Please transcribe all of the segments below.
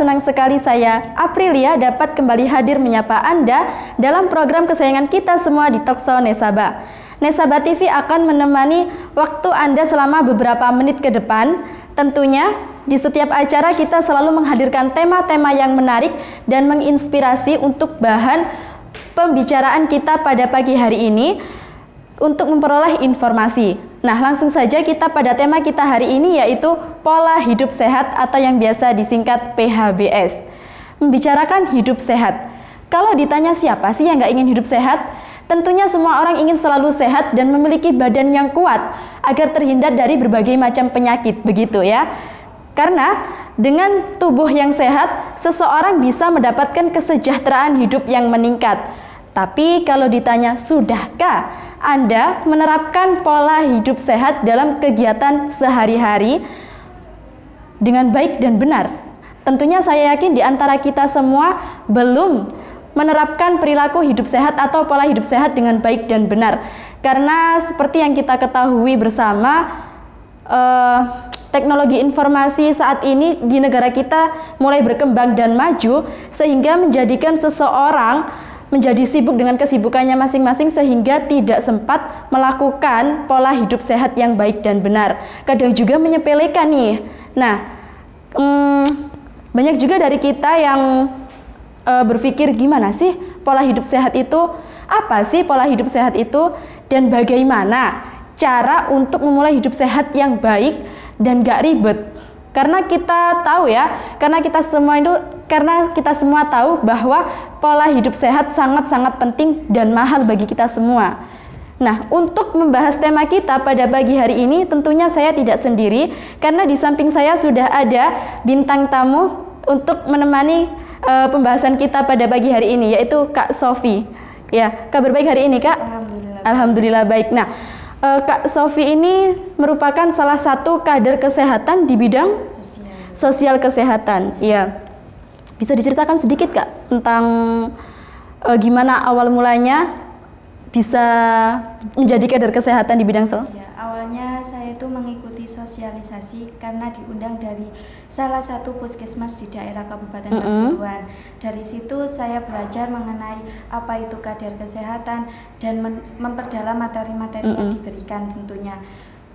senang sekali saya, Aprilia, dapat kembali hadir menyapa Anda dalam program kesayangan kita semua di Talkshow Nesaba. Nesaba TV akan menemani waktu Anda selama beberapa menit ke depan. Tentunya, di setiap acara kita selalu menghadirkan tema-tema yang menarik dan menginspirasi untuk bahan pembicaraan kita pada pagi hari ini untuk memperoleh informasi. Nah, langsung saja kita pada tema kita hari ini, yaitu pola hidup sehat atau yang biasa disingkat PHBS. Membicarakan hidup sehat. Kalau ditanya siapa sih yang nggak ingin hidup sehat? Tentunya semua orang ingin selalu sehat dan memiliki badan yang kuat agar terhindar dari berbagai macam penyakit, begitu ya. Karena dengan tubuh yang sehat, seseorang bisa mendapatkan kesejahteraan hidup yang meningkat. Tapi kalau ditanya, sudahkah Anda menerapkan pola hidup sehat dalam kegiatan sehari-hari dengan baik dan benar? Tentunya saya yakin di antara kita semua belum menerapkan perilaku hidup sehat atau pola hidup sehat dengan baik dan benar. Karena seperti yang kita ketahui bersama, teknologi informasi saat ini di negara kita mulai berkembang dan maju, sehingga menjadikan seseorang menjadi sibuk dengan kesibukannya masing-masing sehingga tidak sempat melakukan pola hidup sehat yang baik dan benar. Kadang juga menyepelekan nih. Nah, banyak juga dari kita yang berpikir gimana sih pola hidup sehat itu? Apa sih pola hidup sehat itu? Dan bagaimana cara untuk memulai hidup sehat yang baik dan gak ribet? Karena kita tahu ya, karena kita semua tahu bahwa pola hidup sehat sangat-sangat penting dan mahal bagi kita semua. Nah, untuk membahas tema kita pada pagi hari ini, tentunya saya tidak sendiri, karena di samping saya sudah ada bintang tamu untuk menemani pembahasan kita pada pagi hari ini, yaitu Kak Sofi. Ya, kabar baik hari ini, Kak? Alhamdulillah baik. Nah, Kak Sofi ini merupakan salah satu kader kesehatan di bidang sosial kesehatan. Ya, bisa diceritakan sedikit, Kak, tentang gimana awal mulanya bisa menjadi kader kesehatan di bidang sosial? Ya, awalnya saya itu mengikuti sosialisasi karena diundang dari salah satu puskesmas di daerah Kabupaten Pasuruan. Dari situ saya belajar mengenai apa itu kader kesehatan dan memperdalam materi-materi yang diberikan tentunya.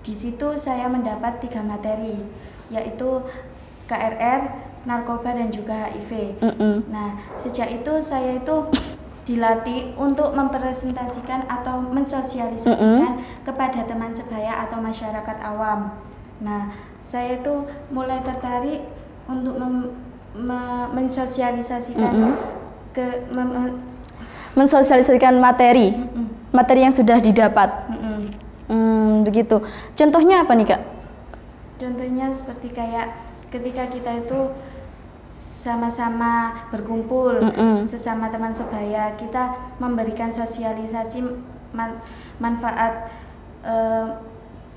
Di situ saya mendapat 3 materi, yaitu KRR, narkoba dan juga HIV. Nah, sejak itu saya itu dilatih untuk mempresentasikan atau mensosialisasikan kepada teman sebaya atau masyarakat awam. Nah, saya itu mulai tertarik untuk mensosialisasikan mensosialisasikan materi yang sudah didapat. Begitu. Contohnya apa nih, Kak? Contohnya seperti kayak ketika kita itu sama-sama berkumpul sesama teman sebaya, kita memberikan sosialisasi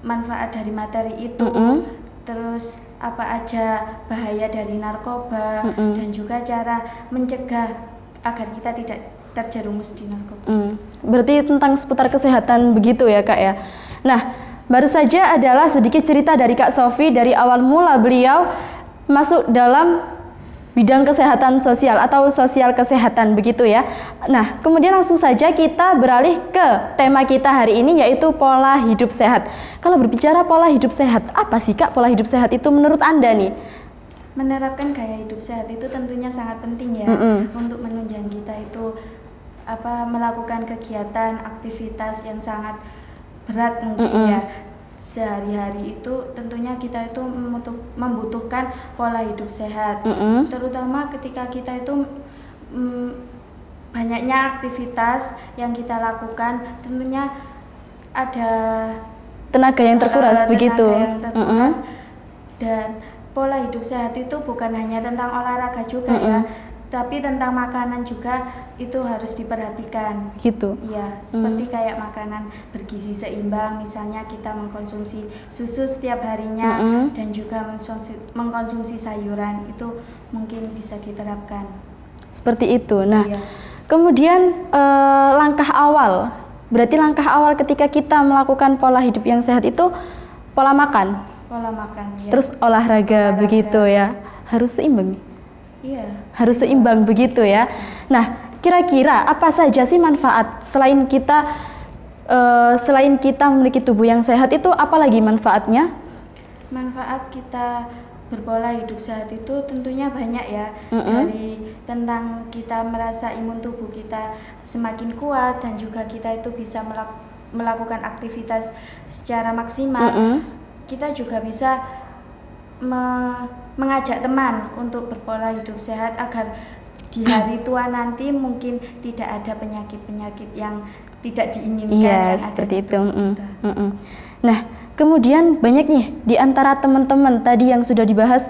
manfaat dari materi itu, terus apa aja bahaya dari narkoba dan juga cara mencegah agar kita tidak terjerumus di narkoba. Berarti tentang seputar kesehatan begitu ya, Kak ya. Nah, baru saja adalah sedikit cerita dari Kak Sofi dari awal mula beliau masuk dalam bidang kesehatan sosial atau sosial kesehatan begitu ya. Nah, kemudian langsung saja kita beralih ke tema kita hari ini, yaitu pola hidup sehat. Kalau berbicara pola hidup sehat, apa sih, Kak, pola hidup sehat itu menurut Anda nih? Menerapkan gaya hidup sehat itu tentunya sangat penting ya, untuk menunjang kita itu melakukan kegiatan aktivitas yang sangat berat mungkin ya. Sehari-hari itu tentunya kita itu membutuhkan pola hidup sehat, terutama ketika kita itu banyaknya aktivitas yang kita lakukan, tentunya ada tenaga yang terkuras begitu. Dan pola hidup sehat itu bukan hanya tentang olahraga juga ya, tapi tentang makanan juga itu harus diperhatikan gitu. Iya, seperti kayak makanan bergizi seimbang, misalnya kita mengkonsumsi susu setiap harinya dan juga mengkonsumsi sayuran, itu mungkin bisa diterapkan. Seperti itu. Nah, kemudian langkah awal, berarti langkah awal ketika kita melakukan pola hidup yang sehat itu pola makan. Pola makan ya. Terus olahraga begitu ya. Harus seimbang. Iya. Harus seimbang begitu ya. Nah, kira-kira apa saja sih manfaat selain kita memiliki tubuh yang sehat itu, apalagi manfaatnya? Manfaat kita berpola hidup sehat itu tentunya banyak ya. Dari tentang kita merasa imun tubuh kita semakin kuat, dan juga kita itu bisa melakukan aktivitas secara maksimal. Kita juga bisa mengajak teman untuk berpola hidup sehat agar di hari tua nanti mungkin tidak ada penyakit-penyakit yang tidak diinginkan. Iya, seperti itu. Nah, kemudian banyak nih di antara teman-teman tadi yang sudah dibahas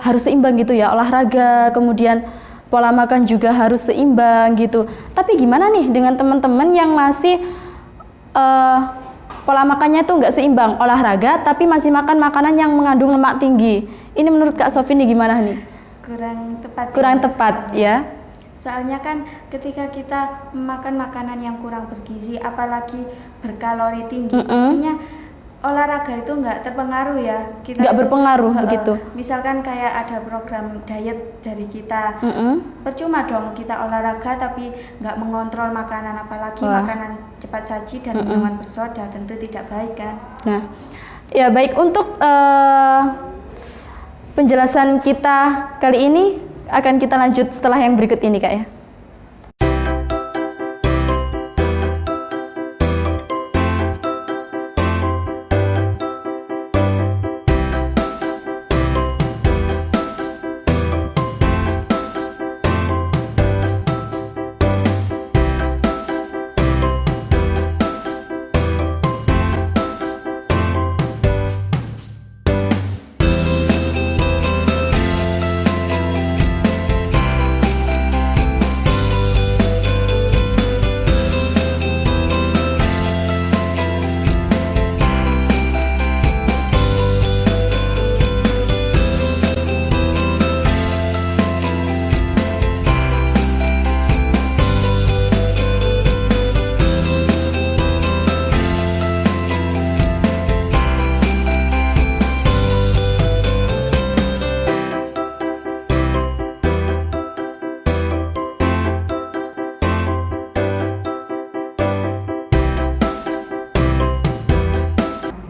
harus seimbang gitu ya, olahraga, kemudian pola makan juga harus seimbang gitu. Tapi gimana nih dengan teman-teman yang masih pola makannya tuh nggak seimbang, olahraga tapi masih makan makanan yang mengandung lemak tinggi? Ini menurut Kak Sofi nih gimana nih? Kurang tepat ya. Soalnya kan ketika kita makan makanan yang kurang bergizi, apalagi berkalori tinggi, pastinya olahraga itu nggak terpengaruh ya. Nggak berpengaruh begitu. Misalkan kayak ada program diet dari kita, percuma dong kita olahraga tapi nggak mengontrol makanan, apalagi makanan cepat saji dan minuman bersoda, tentu tidak baik kan. Nah, ya baik, untuk penjelasan kita kali ini akan kita lanjut setelah yang berikut ini Kak ya.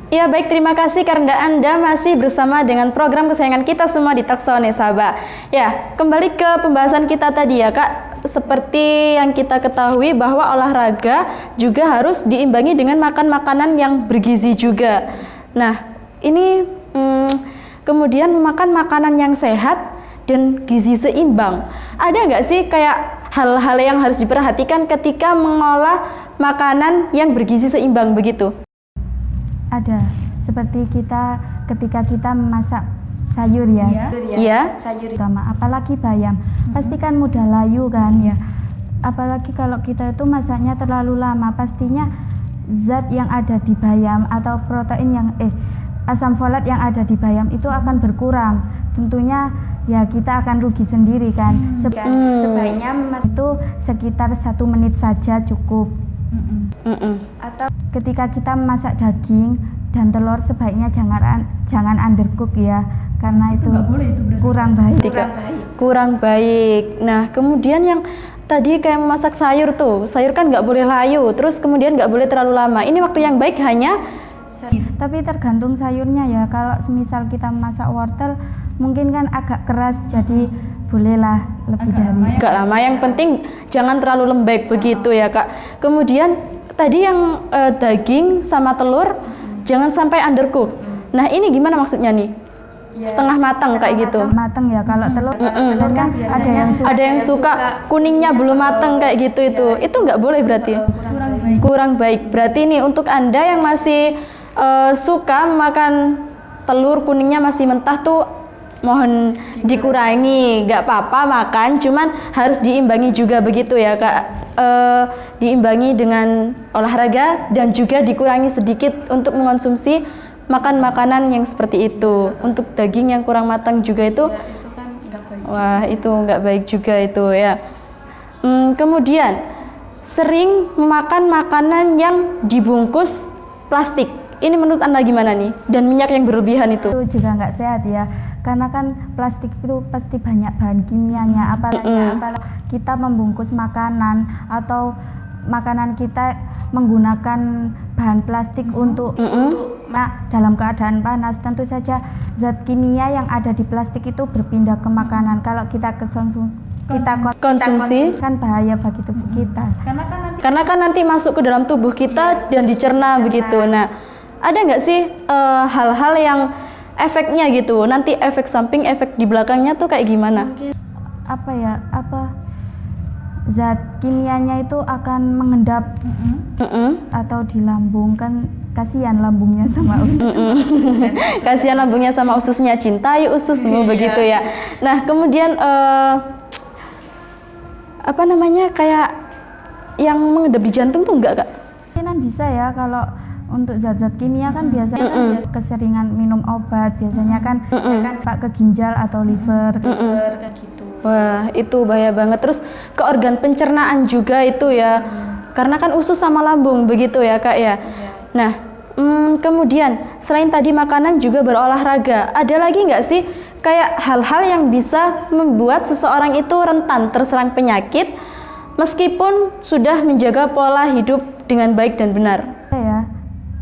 Ya baik, terima kasih karena Anda masih bersama dengan program kesayangan kita semua di Talkshow Nesaba. Ya, kembali ke pembahasan kita tadi ya Kak. Seperti yang kita ketahui bahwa olahraga juga harus diimbangi dengan makan makanan yang bergizi juga. Nah, ini kemudian makan makanan yang sehat dan gizi seimbang. Ada nggak sih kayak hal-hal yang harus diperhatikan ketika mengolah makanan yang bergizi seimbang begitu? Ada, seperti ketika kita memasak sayur ya. Iya. Sayur Terutama apalagi bayam, pasti kan mudah layu kan ya. Apalagi kalau kita itu masaknya terlalu lama, pastinya zat yang ada di bayam atau protein yang asam folat yang ada di bayam itu akan berkurang. Tentunya ya kita akan rugi sendiri kan. Sebaiknya itu sekitar 1 menit saja cukup. Atau ketika kita memasak daging dan telur sebaiknya jangan undercook ya, karena itu kurang baik. Kurang baik. Nah, kemudian yang tadi kayak memasak sayur tuh, sayur kan nggak boleh layu, terus kemudian nggak boleh terlalu lama. Ini waktu yang baik hanya tapi tergantung sayurnya ya. Kalau semisal kita memasak wortel mungkin kan agak keras, jadi bolehlah lebih dari agak lama. Yang penting jangan terlalu lembek begitu ya Kak. Kemudian tadi yang daging sama telur jangan sampai undercook. Nah, ini gimana maksudnya nih? Setengah matang kayak gitu. Matang ya kalau telur. telur kan Ada yang suka kuningnya belum matang kayak gitu itu nggak boleh berarti. Kurang baik. Berarti nih untuk Anda yang masih suka makan telur kuningnya masih mentah tuh mohon dikurangi, nggak apa-apa makan, cuman harus diimbangi juga begitu ya Kak. Diimbangi dengan olahraga dan juga dikurangi sedikit untuk mengonsumsi makan makanan yang seperti itu. Untuk daging yang kurang matang juga itu, itu kan nggak baik. Wah, itu nggak baik juga itu ya. Kemudian sering memakan makanan yang dibungkus plastik. Ini menurut Anda gimana nih? Dan minyak yang berlebihan itu? Itu juga nggak sehat ya. karena kan plastik itu pasti banyak bahan kimianya, apalagi kita membungkus makanan atau makanan kita menggunakan bahan plastik untuk dalam keadaan panas, tentu saja zat kimia yang ada di plastik itu berpindah ke makanan. Kalau kita konsumsi kan bahaya bagi tubuh kita. Karena kan nanti masuk ke dalam tubuh kita dan dicerna begitu. Nah, ada nggak sih hal-hal yang efeknya gitu? Nanti efek samping, efek di belakangnya tuh kayak gimana? Zat kimianya itu akan mengendap atau di lambung, kan kasihan lambungnya sama usus. Kasihan lambungnya sama ususnya, cintai ususmu begitu ya. Nah, kemudian kayak yang mengendap di jantung tuh enggak, Kak? Mungkinan bisa ya, kalau untuk zat-zat kimia kan biasanya keseringan minum obat, biasanya kan Pak ke ginjal atau liver kan gitu. Wah, itu bahaya banget. Terus ke organ pencernaan juga itu ya. Karena kan usus sama lambung begitu ya, Kak ya. Nah, kemudian selain tadi makanan juga berolahraga. Ada lagi nggak sih kayak hal-hal yang bisa membuat seseorang itu rentan terserang penyakit meskipun sudah menjaga pola hidup dengan baik dan benar? Ya,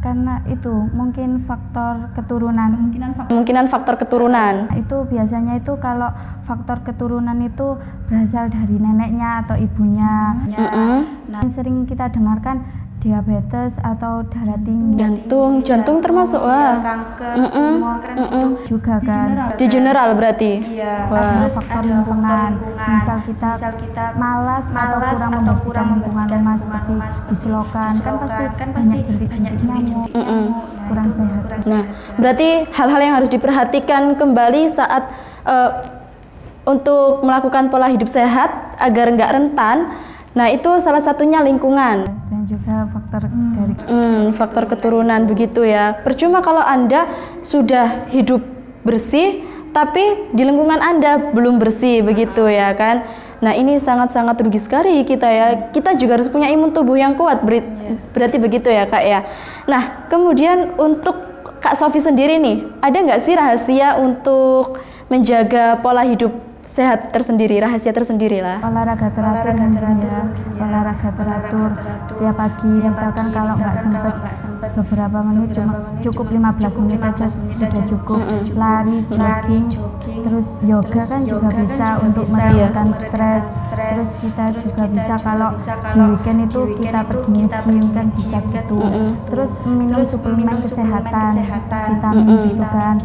karena itu mungkin faktor keturunan. Kemungkinan faktor keturunan. Itu biasanya itu kalau faktor keturunan itu berasal dari neneknya atau ibunya. Nah, sering kita dengarkan diabetes atau darah tinggi, jantung termasuk, wah, kanker, tumor kan gitu juga kan. Di general berarti. Iya. Terus faktor lingkungan. Misal kita malas atau kurang membersihkan rumah seperti di selokan, kan pasti banyak jentik-jentik nyamuk, kurang sehat. Nah, berarti hal-hal yang harus diperhatikan kembali saat untuk melakukan pola hidup sehat agar nggak rentan. Nah, itu salah satunya lingkungan dan juga faktor dari faktor keturunan begitu ya. Percuma kalau Anda sudah hidup bersih tapi di lingkungan Anda belum bersih begitu ya kan. Nah, ini sangat-sangat rugi sekali kita ya. Kita juga harus punya imun tubuh yang kuat, berarti begitu ya, Kak ya. Nah, kemudian untuk Kak Sofi sendiri nih, ada nggak sih rahasia untuk menjaga pola hidup sehat tersendiri, rahasia tersendiri lah? Olahraga teratur setiap pagi, misalkan kalau nggak sempat beberapa menit, cukup 15 menit aja sudah cukup. Lari, jogging, terus yoga kan juga bisa untuk menurunkan stres. Terus kita juga bisa kalau di weekend itu kita pergi nge-gym kan bisa gitu. Terus minum suplemen kesehatan, vitamin gitu kan.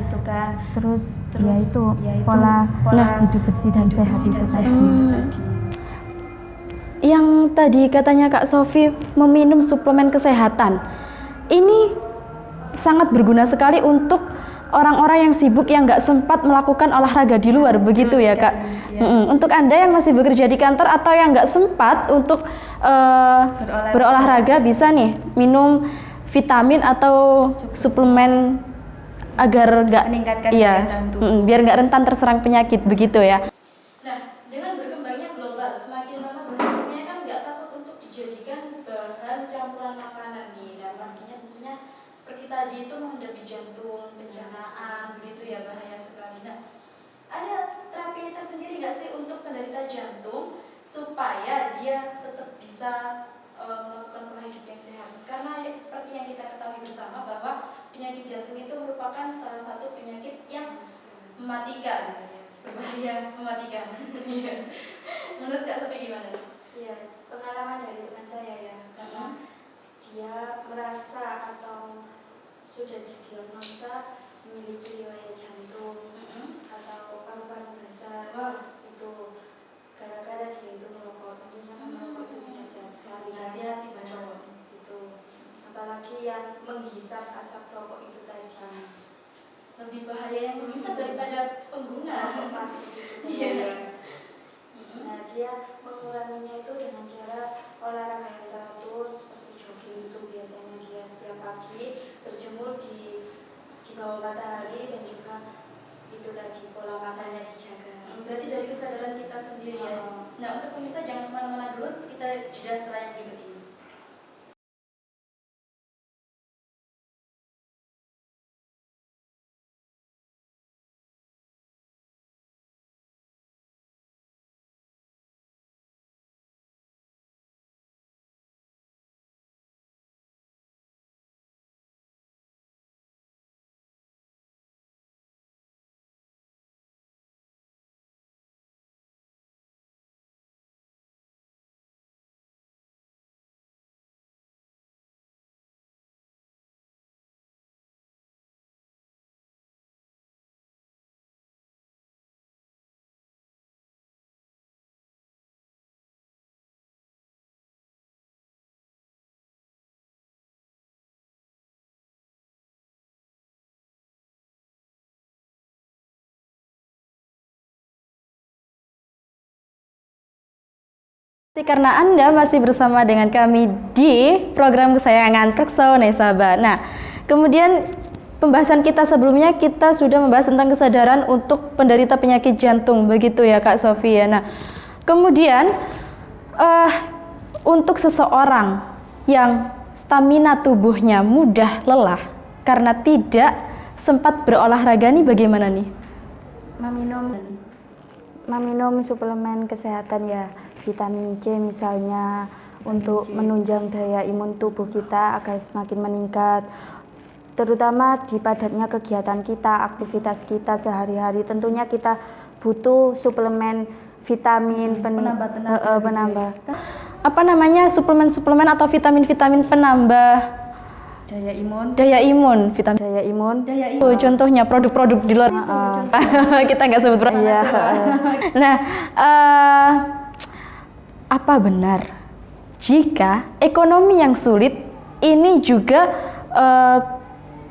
Terus ya itu pola hidup bersih dan sehat itu tadi. Yang tadi katanya Kak Sofi meminum suplemen kesehatan, ini sangat berguna sekali untuk orang-orang yang sibuk yang nggak sempat melakukan olahraga di luar begitu ya, Kak. Untuk Anda yang masih bekerja di kantor atau yang nggak sempat untuk berolahraga, bisa nih minum vitamin atau suplemen agar nggak meningkatkan daya tahan biar nggak rentan terserang penyakit begitu ya. Nah, dengan berkembangnya global, semakin lama bahan kimia kan nggak takut untuk dijadikan bahan campuran makanan nih. Nah, pastinya tentunya seperti tadi itu mengendap di jantung, pencernaan begitu ya, bahaya sekali. Nah, ada terapi tersendiri nggak sih untuk penderita jantung supaya dia tetap bisa melakukan pola hidup yang sehat? Karena seperti yang kita ketahui bersama bahwa penyakit jantung itu merupakan salah satu penyakit yang mematikan, berbahaya, mematikan. Menurut Kak Sofi gimana? Iya, pengalaman dari teman saya ya, karena dia merasa atau sudah didiagnosa memiliki riwayat jantung atau paru-paru basah. Itu gara-gara dia itu merokok. Tentunya kan merokok itu tidak sehat sekali. Hati-hati itu, apalagi yang menghisap asap rokok itu tadi. Lebih bahaya yang menghisap daripada pengguna. Iya. Nah, dia menguranginya itu dengan cara olahraga yang teratur seperti jogging. Itu biasanya dia setiap pagi berjemur di bawah matahari, dan juga itu tadi pola makannya dijaga. Berarti dari kesadaran kita sendiri ya. Nah, untuk pemirsa jangan kemana-mana dulu, kita jeda setelah yang berikut ini. Karena Anda masih bersama dengan kami di program kesayangan Trekso Nesaba. Nah, kemudian pembahasan kita sebelumnya kita sudah membahas tentang kesadaran untuk penderita penyakit jantung, begitu ya Kak Sofia. Nah, kemudian untuk seseorang yang stamina tubuhnya mudah lelah karena tidak sempat berolahraga nih bagaimana nih? Meminum suplemen kesehatan ya, vitamin C misalnya, untuk menunjang daya imun tubuh kita agar semakin meningkat, terutama di padatnya kegiatan kita, aktivitas kita sehari-hari. Tentunya kita butuh suplemen vitamin penambah. Apa namanya, suplemen atau vitamin penambah Daya imun. Vitamin Daya imun. itu contohnya produk-produk di luar. Kita nggak sebut produk. Iya. Nah, apa benar jika ekonomi yang sulit ini juga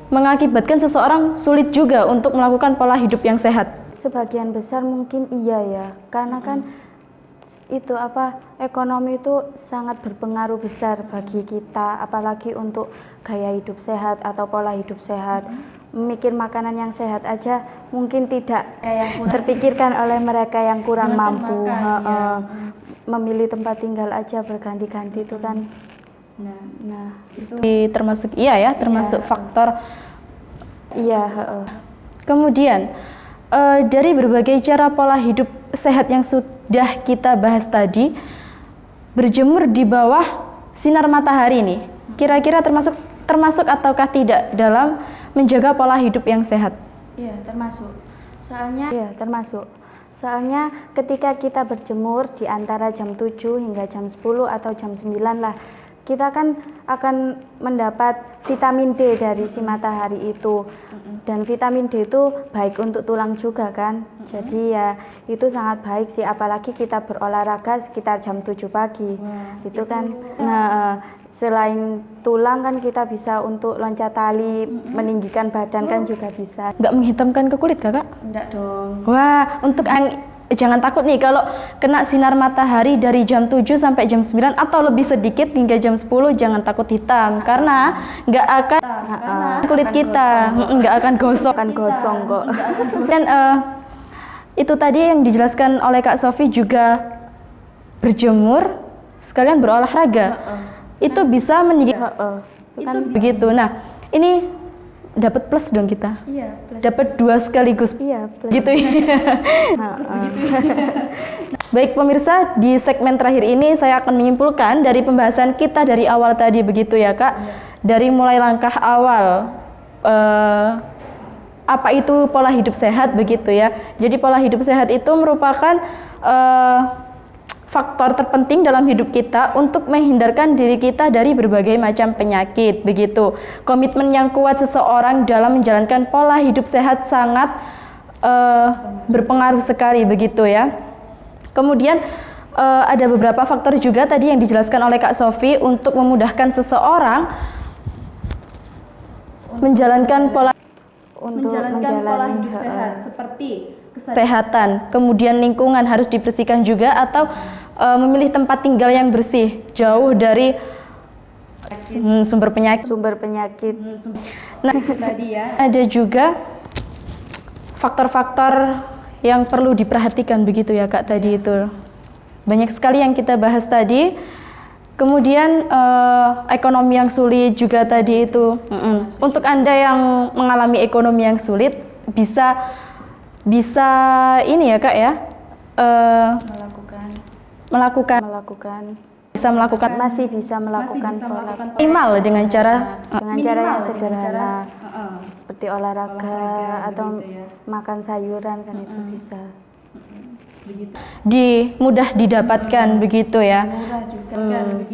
mengakibatkan seseorang sulit juga untuk melakukan pola hidup yang sehat? Sebagian besar mungkin iya ya, karena kan itu ekonomi itu sangat berpengaruh besar bagi kita, apalagi untuk gaya hidup sehat atau pola hidup sehat. Memikir makanan yang sehat aja mungkin tidak terpikirkan oleh mereka yang kurang mampu. Memilih tempat tinggal aja berganti-ganti itu kan. Nah, itu Termasuk faktor. Iya. Kemudian dari berbagai cara pola hidup sehat yang sudah kita bahas tadi, berjemur di bawah sinar matahari nih, kira-kira termasuk ataukah tidak dalam menjaga pola hidup yang sehat? Iya, termasuk. Soalnya ketika kita berjemur di antara jam 7 hingga jam 10 atau jam 9 lah, kita kan akan mendapat vitamin D dari si matahari itu. Dan vitamin D itu baik untuk tulang juga kan. Jadi ya itu sangat baik sih, apalagi kita berolahraga sekitar jam 7 pagi. Itu kan. Nah, selain tulang kan kita bisa untuk loncat tali, meninggikan badan kan juga bisa. Nggak menghitamkan ke kulit Kakak? Enggak dong. Wah, untuk jangan takut nih kalau kena sinar matahari dari jam 7 sampai jam 9 atau lebih sedikit hingga jam 10, jangan takut hitam karena nggak akan kulit kita nggak akan gosong kok. Dan itu tadi yang dijelaskan oleh Kak Sofi, juga berjemur sekalian berolahraga. Itu bisa Kan begitu. Nah, ini dapat plus dong kita. Iya, plus. Dapat dua sekaligus. iya, Gitu ya. Baik pemirsa, di segmen terakhir ini saya akan menyimpulkan dari pembahasan kita dari awal tadi, begitu ya Kak. Dari mulai langkah awal apa itu pola hidup sehat, begitu ya. Jadi pola hidup sehat itu merupakan faktor terpenting dalam hidup kita untuk menghindarkan diri kita dari berbagai macam penyakit, begitu. Komitmen yang kuat seseorang dalam menjalankan pola hidup sehat sangat berpengaruh sekali, begitu ya. Kemudian ada beberapa faktor juga tadi yang dijelaskan oleh Kak Sofi untuk memudahkan seseorang menjalankan pola hidup sehat, seperti kesehatan, kemudian lingkungan harus dibersihkan juga, atau memilih tempat tinggal yang bersih, jauh dari sumber penyakit. Nah, tadi ya ada juga faktor-faktor yang perlu diperhatikan, begitu ya Kak. Tadi itu banyak sekali yang kita bahas tadi. Kemudian ekonomi yang sulit juga tadi itu. Untuk Anda yang mengalami ekonomi yang sulit, bisa ini ya Kak ya, masih bisa melakukan pola minimal dengan cara yang sederhana, seperti olahraga atau makan sayuran kan, itu bisa. Mudah didapatkan, begitu ya. Murah juga kan.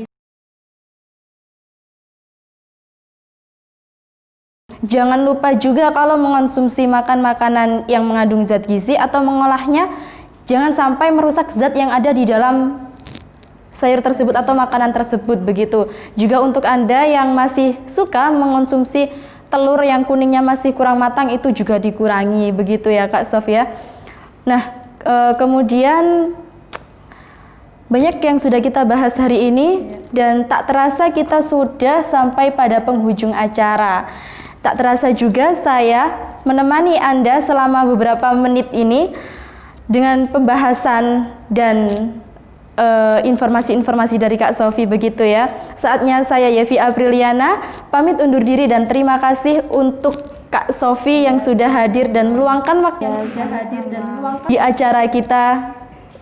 Jangan lupa juga kalau mengonsumsi makanan yang mengandung zat gizi atau mengolahnya, jangan sampai merusak zat yang ada di dalam sayur tersebut atau makanan tersebut, begitu. Juga untuk Anda yang masih suka mengonsumsi telur yang kuningnya masih kurang matang, itu juga dikurangi, begitu ya Kak Sof ya. Nah, kemudian Banyak yang sudah kita bahas hari ini dan tak terasa kita sudah sampai pada penghujung acara. Tak terasa juga saya menemani Anda selama beberapa menit ini dengan pembahasan dan informasi-informasi dari Kak Sofi begitu ya. Saatnya saya Yevi Apriliana pamit undur diri dan terima kasih untuk Kak Sofi yang sudah hadir dan meluangkan waktu di acara kita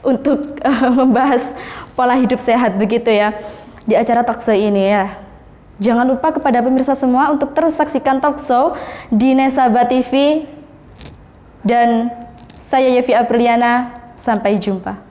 untuk membahas pola hidup sehat begitu ya di acara talkshow ini ya. Jangan lupa kepada pemirsa semua untuk terus saksikan talkshow di Nesaba TV dan saya Yevi Apriliana, sampai jumpa.